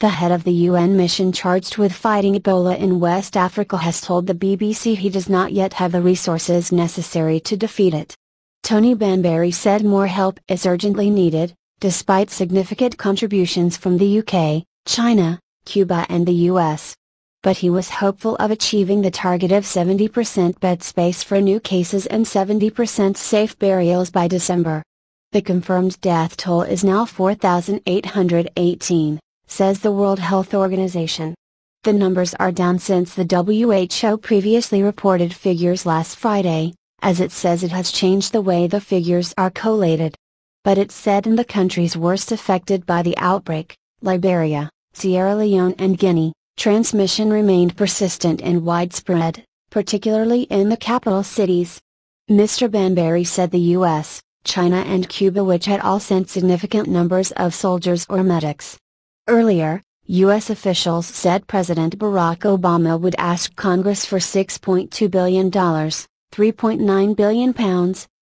The head of the UN mission charged with fighting Ebola in West Africa has told the BBC he does not yet have the resources necessary to defeat it. Tony Banbury said more help is urgently needed, despite significant contributions from the UK, China, Cuba and the US. But he was hopeful of achieving the target of 70% bed space for new cases and 70% safe burials by December. The confirmed death toll is now 4,818, says the World Health Organization. The numbers are down since the WHO previously reported figures last Friday, as it says it has changed the way the figures are collated. But it said in the countries worst affected by the outbreak, Liberia, Sierra Leone and Guinea, transmission remained persistent and widespread, particularly in the capital cities. Mr. Banbury said the US, China and Cuba, which had all sent significant numbers of soldiers or medics. Earlier, U.S. officials said President Barack Obama would ask Congress for $6.2 billion, £3.9 billion,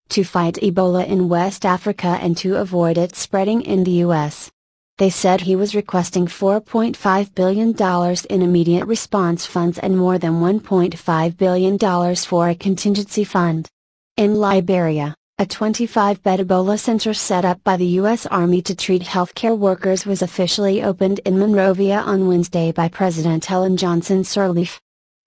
to fight Ebola in West Africa and to avoid it spreading in the U.S. They said he was requesting $4.5 billion in immediate response funds and more than $1.5 billion for a contingency fund. In Liberia, a 25-bed Ebola center set up by the U.S. Army to treat healthcare workers was officially opened in Monrovia on Wednesday by President Ellen Johnson Sirleaf.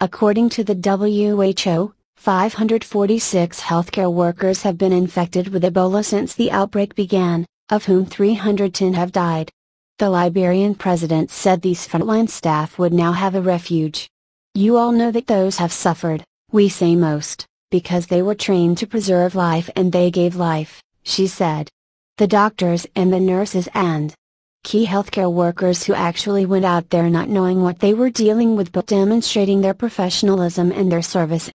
According to the WHO, 546 healthcare workers have been infected with Ebola since the outbreak began, of whom 310 have died. The Liberian president said these frontline staff would now have a refuge. "You all know that those have suffered, we say most, because they were trained to preserve life and they gave life," she said. The doctors and the nurses and key healthcare workers who actually went out there not knowing what they were dealing with but demonstrating their professionalism and their service